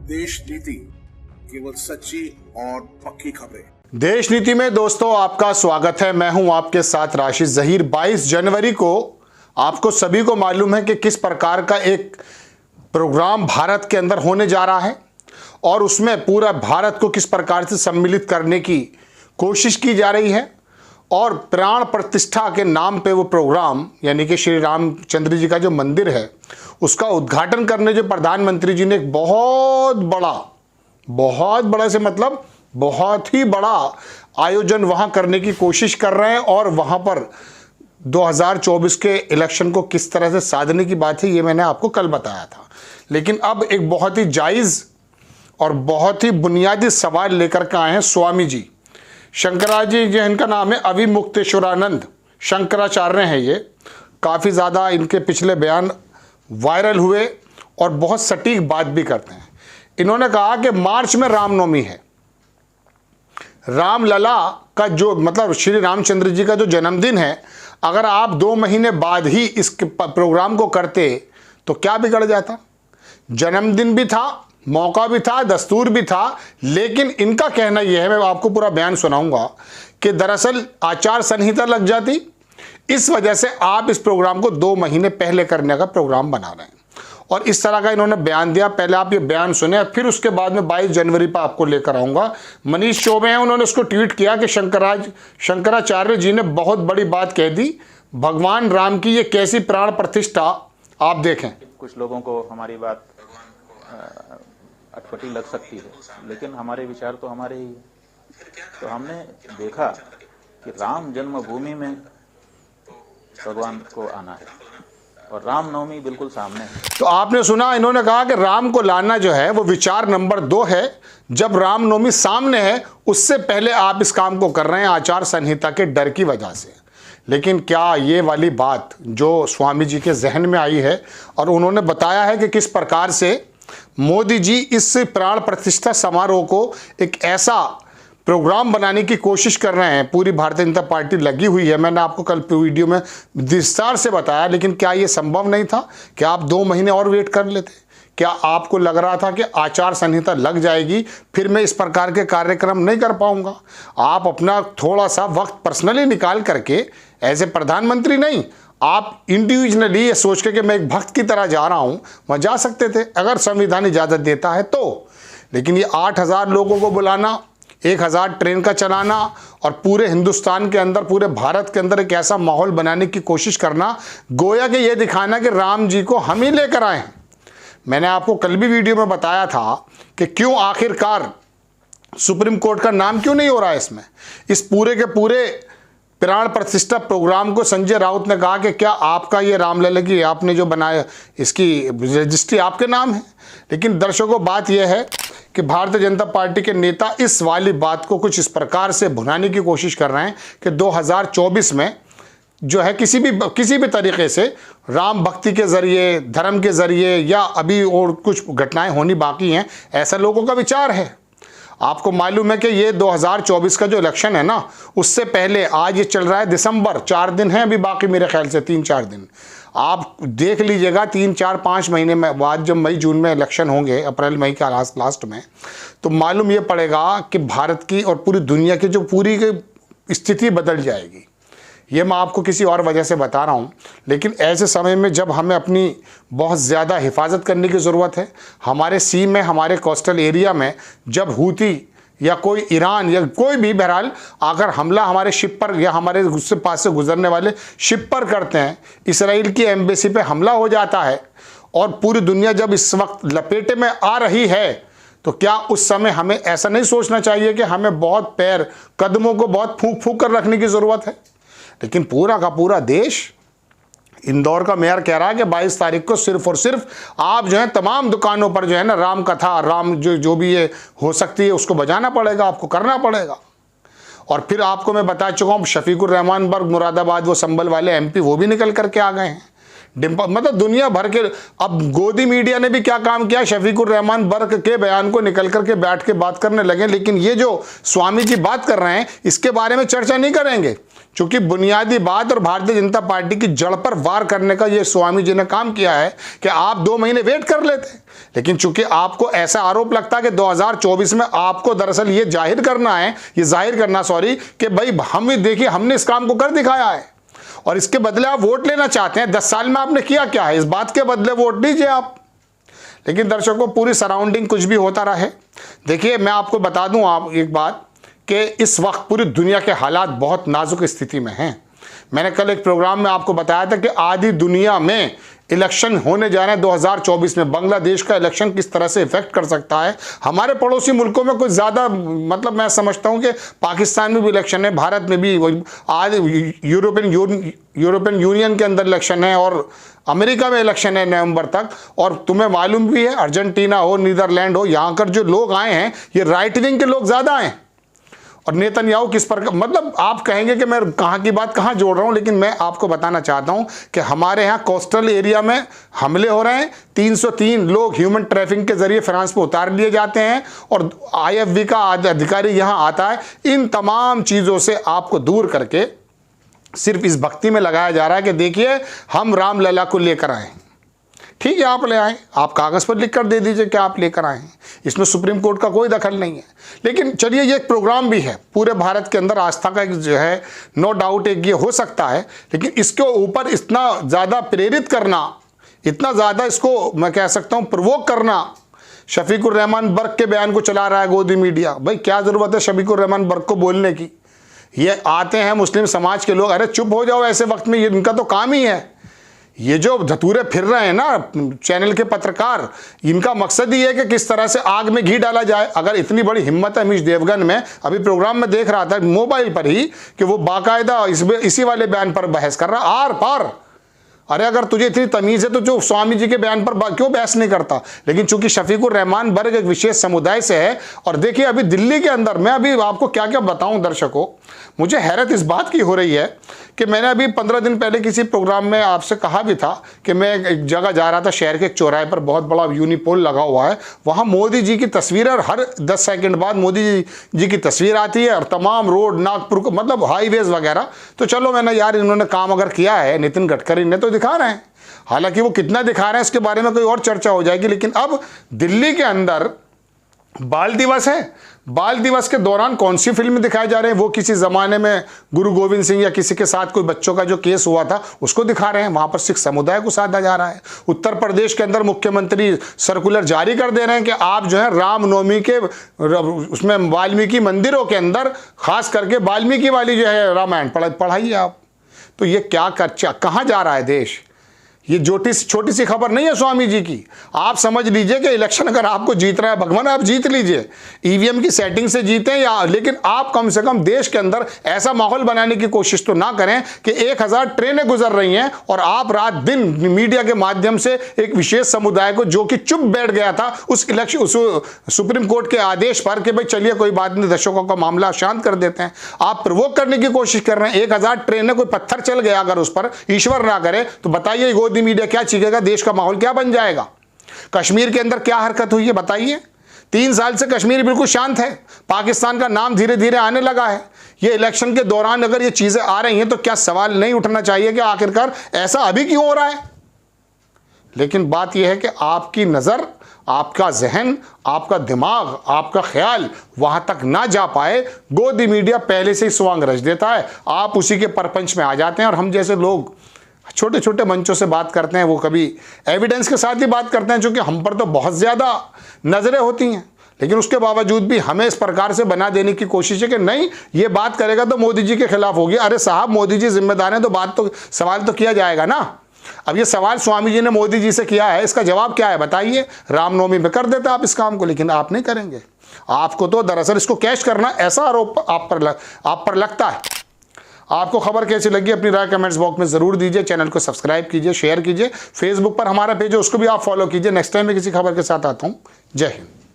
देश नीति, केवल सच्ची और पक्की खबरें। देश नीति में दोस्तों आपका स्वागत है। मैं हूं आपके साथ राशिद जहीर। 22 जनवरी को आपको सभी को मालूम है कि किस प्रकार का एक प्रोग्राम भारत के अंदर होने जा रहा है और उसमें पूरा भारत को किस प्रकार से सम्मिलित करने की कोशिश की जा रही है। और प्राण प्रतिष्ठा के नाम पे वो प्रोग्राम, यानी कि श्री रामचंद्र जी का जो मंदिर है उसका उद्घाटन करने जो प्रधानमंत्री जी ने एक बहुत बड़ा से मतलब बहुत ही बड़ा आयोजन वहां करने की कोशिश कर रहे हैं। और वहां पर 2024 के इलेक्शन को किस तरह से साधने की बात है ये मैंने आपको कल बताया था। लेकिन अब एक बहुत ही जायज़ और बहुत ही बुनियादी सवाल लेकर के आए हैं स्वामी जी शंकराजी जी, इनका नाम है अविमुक्तेश्वरानंद शंकराचार्य हैं। ये काफ़ी ज़्यादा इनके पिछले बयान वायरल हुए और बहुत सटीक बात भी करते हैं। इन्होंने कहा कि मार्च में रामनवमी है, रामलला का जो मतलब श्री रामचंद्र जी का जो जन्मदिन है, अगर आप 2 महीने बाद ही इस प्रोग्राम को करते तो क्या बिगड़ जाता। जन्मदिन भी था, मौका भी था, दस्तूर भी था। लेकिन इनका कहना यह है, मैं आपको पूरा बयान सुनाऊंगा, कि दरअसल आचार संहिता लग जाती, इस वजह से आप इस प्रोग्राम को 2 महीने पहले करने का प्रोग्राम बना रहे हैं। और इस तरह का इन्होंने बयान दिया। पहले आप ये बयान सुने, फिर उसके बाद में 22 जनवरी पर आपको लेकर आऊँगा। मनीष चौबे हैं, उन्होंने उसको ट्वीट किया कि शंकराचार्य जी ने बहुत बड़ी बात कह दी, भगवान राम की ये कैसी प्राण प्रतिष्ठा। आप देखें, कुछ लोगों को हमारी बात अटपटी लग सकती है, लेकिन हमारे विचार तो हमारे ही हैं। तो हमने देखा कि राम जन्मभूमि में भगवान को आना है और रामनवमी बिल्कुल सामने है। तो आपने सुना, इन्होंने कहा कि राम को लाना जो है वो विचार नंबर 2 है। जब रामनवमी सामने है उससे पहले आप इस काम को कर रहे हैं आचार संहिता के डर की वजह से। लेकिन क्या ये वाली बात जो स्वामी जी के जहन में आई है, और उन्होंने बताया है कि किस प्रकार से मोदी जी इस प्राण प्रतिष्ठा समारोह को एक ऐसा प्रोग्राम बनाने की कोशिश कर रहे हैं, पूरी भारतीय जनता पार्टी लगी हुई है। मैंने आपको कल वीडियो में विस्तार से बताया। लेकिन क्या ये संभव नहीं था कि आप 2 महीने और वेट कर लेते? क्या आपको लग रहा था कि आचार संहिता लग जाएगी फिर मैं इस प्रकार के कार्यक्रम नहीं कर पाऊंगा? आप अपना थोड़ा सा वक्त पर्सनली निकाल करके, एज ए प्रधानमंत्री नहीं, आप इंडिविजुअली ये सोच के कि मैं एक भक्त की तरह जा रहा हूं, वह जा सकते थे अगर संविधान इजाज़त देता है तो। लेकिन ये 8000 लोगों को बुलाना, 1000 ट्रेन का चलाना और पूरे हिंदुस्तान के अंदर, पूरे भारत के अंदर एक ऐसा माहौल बनाने की कोशिश करना, गोया कि ये दिखाना कि राम जी को हम ही लेकर आए हैं। मैंने आपको कल भी वीडियो में बताया था कि क्यों आखिरकार सुप्रीम कोर्ट का नाम क्यों नहीं हो रहा है इसमें। इस पूरे के पूरे प्राण प्रतिष्ठा प्रोग्राम को संजय राउत ने कहा कि क्या आपका ये रामलला की आपने जो बनाया इसकी रजिस्ट्री आपके नाम है। लेकिन दर्शकों, बात यह है कि भारतीय जनता पार्टी के नेता इस वाली बात को कुछ इस प्रकार से भुनाने की कोशिश कर रहे हैं कि 2024 में जो है किसी भी तरीके से राम भक्ति के ज़रिए, धर्म के ज़रिए, या अभी और कुछ घटनाएं होनी बाकी हैं, ऐसा लोगों का विचार है। आपको मालूम है कि ये 2024 का जो इलेक्शन है ना, उससे पहले आज ये चल रहा है दिसंबर, 4 दिन हैं अभी बाकी, मेरे ख्याल से 3-4 दिन। आप देख लीजिएगा 3-4-5 महीने में बाद जब मई जून में इलेक्शन होंगे, अप्रैल मई का लास्ट में, तो मालूम ये पड़ेगा कि भारत की और पूरी दुनिया की जो पूरी स्थिति बदल जाएगी। ये मैं आपको किसी और वजह से बता रहा हूँ। लेकिन ऐसे समय में जब हमें अपनी बहुत ज़्यादा हिफाजत करने की ज़रूरत है, हमारे सी में, हमारे कोस्टल एरिया में जब हूती या कोई ईरान या कोई भी बहरहाल अगर हमला हमारे शिप पर या हमारे उससे पास से गुजरने वाले शिप पर करते हैं, इसराइल की एम्बेसी पे हमला हो जाता है और पूरी दुनिया जब इस वक्त लपेटे में आ रही है, तो क्या उस समय हमें ऐसा नहीं सोचना चाहिए कि हमें बहुत कदमों को बहुत फूंक कर रखने की ज़रूरत है? लेकिन पूरा का पूरा देश, इंदौर का मेयर कह रहा है कि 22 तारीख को सिर्फ और सिर्फ आप जो है तमाम दुकानों पर जो है ना राम कथा, राम जो भी ये हो सकती है उसको बजाना पड़ेगा, आपको करना पड़ेगा। और फिर आपको मैं बता चुका हूँ, शफीकुर रहमान बर्ग मुरादाबाद, वो संभल वाले एमपी, वो भी निकल करके आ गए हैं। मतलब दुनिया भर के, अब गोदी मीडिया ने भी क्या काम किया, शफीकुर रहमान बर्ग के बयान को निकल करके बैठ के बात करने लगे। लेकिन ये जो स्वामी जी बात कर रहे हैं इसके बारे में चर्चा नहीं करेंगे, चूंकि बुनियादी बात और भारतीय जनता पार्टी की जड़ पर वार करने का ये स्वामी जी ने काम किया है कि आप 2 महीने वेट कर लेते। लेकिन चूंकि आपको ऐसा आरोप लगता है कि 2024 में आपको दरअसल ये जाहिर करना कि भाई हम भी देखिए हमने इस काम को कर दिखाया है और इसके बदले आप वोट लेना चाहते हैं। 10 साल में आपने किया क्या है, इस बात के बदले वोट दीजिए आप। लेकिन दर्शकों, पूरी सराउंडिंग कुछ भी होता रहे। देखिए, मैं आपको बता दूं आप एक बात कि इस वक्त पूरी दुनिया के हालात बहुत नाजुक स्थिति में हैं। मैंने कल एक प्रोग्राम में आपको बताया था कि आधी दुनिया में इलेक्शन होने जा रहे हैं 2024 में। बांग्लादेश का इलेक्शन किस तरह से इफेक्ट कर सकता है। हमारे पड़ोसी मुल्कों में कुछ ज़्यादा मैं समझता हूं कि पाकिस्तान में भी इलेक्शन है, भारत में भी, आज यूरोपियन यूनियन के अंदर इलेक्शन है और अमेरिका में इलेक्शन है नवंबर तक। और तुम्हें मालूम भी है, अर्जेंटीना हो, नीदरलैंड हो, यहाँ कर जो लोग आए हैं ये राइट विंग के लोग ज़्यादा हैं। और नेतन्याहू किस पर आप कहेंगे कि मैं कहाँ की बात कहाँ जोड़ रहा हूँ, लेकिन मैं आपको बताना चाहता हूँ कि हमारे यहाँ कोस्टल एरिया में हमले हो रहे हैं। 303 लोग ह्यूमन ट्रैफिकिंग के जरिए फ्रांस पे उतार लिए जाते हैं और IFV का अधिकारी यहाँ आता है। इन तमाम चीज़ों से आपको दूर करके सिर्फ इस भक्ति में लगाया जा रहा है कि देखिए हम रामलला को लेकर आए। ठीक है, आप ले आए, आप कागज़ पर लिख कर दे दीजिए कि आप लेकर आए हैं, इसमें सुप्रीम कोर्ट का कोई दखल नहीं है। लेकिन चलिए, ये एक प्रोग्राम भी है पूरे भारत के अंदर, आस्था का एक जो है नो डाउट एक ये हो सकता है। लेकिन इसके ऊपर इतना ज़्यादा प्रेरित करना, इतना ज़्यादा इसको मैं कह सकता हूँ प्रवोक करना, शफीकुर रहमान बर्क के बयान को चला रहा है गोदी मीडिया। भाई क्या ज़रूरत है शफीकुर रहमान बर्क को बोलने की। ये आते हैं मुस्लिम समाज के लोग, अरे चुप हो जाओ ऐसे वक्त में, ये इनका तो काम ही है। ये जो धतूरे फिर रहे हैं ना चैनल के पत्रकार, इनका मकसद ही है कि किस तरह से आग में घी डाला जाए। अगर इतनी बड़ी हिम्मत है अमीश देवगन में, अभी प्रोग्राम में देख रहा था मोबाइल पर ही कि वो बाकायदा इसी वाले बयान पर बहस कर रहा आर पार। अरे अगर तुझे इतनी तमीज़ है तो जो स्वामी जी के बयान पर क्यों बहस नहीं करता। लेकिन चूंकि शफीकुर रहमान बर्ग एक विशेष समुदाय से है, और देखिए अभी दिल्ली के अंदर, मैं अभी आपको क्या क्या बताऊं दर्शकों, मुझे हैरत इस बात की हो रही है कि मैंने अभी 15 दिन पहले किसी प्रोग्राम में आपसे कहा भी था कि मैं एक जगह जा रहा था, शहर के एक चौराहे पर बहुत बड़ा यूनिपोल लगा हुआ है, वहाँ मोदी जी की तस्वीर है और हर 10 सेकंड बाद मोदी जी की तस्वीर आती है और तमाम रोड नागपुर को हाईवेज वगैरह। तो चलो मैंने यार इन्होंने काम अगर किया है, नितिन गडकरी ने, तो दिखा रहे हैं। हालांकि वो कितना दिखा रहे हैं इसके बारे में कोई और चर्चा हो जाएगी। लेकिन अब दिल्ली के अंदर बाल दिवस है, बाल दिवस के दौरान कौन सी फिल्म दिखाए जा रहे हैं, वो किसी ज़माने में गुरु गोविंद सिंह या किसी के साथ कोई बच्चों का जो केस हुआ था उसको दिखा रहे हैं। वहाँ पर सिख समुदाय को साधा जा रहा है। उत्तर प्रदेश के अंदर मुख्यमंत्री सर्कुलर जारी कर दे रहे हैं कि आप जो है रामनवमी के उसमें वाल्मीकि मंदिरों के अंदर खास करके वाल्मीकि वाली जो है रामायण पढ़ाइए आप। तो ये क्या कहाँ जा रहा है देश। ये छोटी सी खबर नहीं है स्वामी जी की। आप समझ लीजिए कि इलेक्शन अगर आपको जीत रहा है, भगवान आप जीत लीजिए, ईवीएम की सेटिंग से जीतें या, लेकिन आप कम से कम देश के अंदर ऐसा माहौल बनाने की कोशिश तो ना करें कि 1000 ट्रेनें गुजर रही हैं और आप रात दिन मीडिया के माध्यम से एक विशेष समुदाय को, जो कि चुप बैठ गया था उस सुप्रीम कोर्ट के आदेश पर कि भाई चलिए कोई बात नहीं, दर्शकों का मामला शांत कर देते हैं, आप प्रवोक करने की कोशिश कर रहे हैं। 1000 ट्रेनें, कोई पत्थर चल गया अगर उस पर, ईश्वर ना करे, तो बताइए गोदी मीडिया क्या चीखेगा, देश का माहौल क्या बन जाएगा। कश्मीर के अंदर क्या हरकत हुई है बताइए। 3 साल से कश्मीर बिल्कुल शांत है, पाकिस्तान का नाम धीरे धीरे आने लगा है। ये इलेक्शन के दौरान अगर ये चीजें आ रही हैं तो क्या सवाल नहीं उठना चाहिए कि आखिरकार ऐसा अभी क्यों हो रहा है। लेकिन बात यह है कि आपकी नजर, आपका जहन, आपका दिमाग, आपका ख्याल वहां तक ना जा पाए। गोदी मीडिया पहले से ही स्वांग रच देता है, आप उसी के परपंच में आ जाते हैं। और हम जैसे लोग छोटे छोटे मंचों से बात करते हैं, वो कभी एविडेंस के साथ ही बात करते हैं, क्योंकि हम पर तो बहुत ज़्यादा नज़रें होती हैं। लेकिन उसके बावजूद भी हमें इस प्रकार से बना देने की कोशिश है कि नहीं, ये बात करेगा तो मोदी जी के खिलाफ होगी। अरे साहब, मोदी जी जिम्मेदार हैं तो सवाल तो किया जाएगा ना। अब ये सवाल स्वामी जी ने मोदी जी से किया है, इसका जवाब क्या है बताइए। रामनवमी में कर देते आप इस काम को, लेकिन आप नहीं करेंगे। आपको तो दरअसल इसको कैश करना, ऐसा आरोप आप पर लगता है। आपको खबर कैसी लगी अपनी राय कमेंट्स बॉक्स में जरूर दीजिए। चैनल को सब्सक्राइब कीजिए, शेयर कीजिए। फेसबुक पर हमारा पेज है उसको भी आप फॉलो कीजिए। नेक्स्ट टाइम मैं किसी खबर के साथ आता हूं। जय हिंद।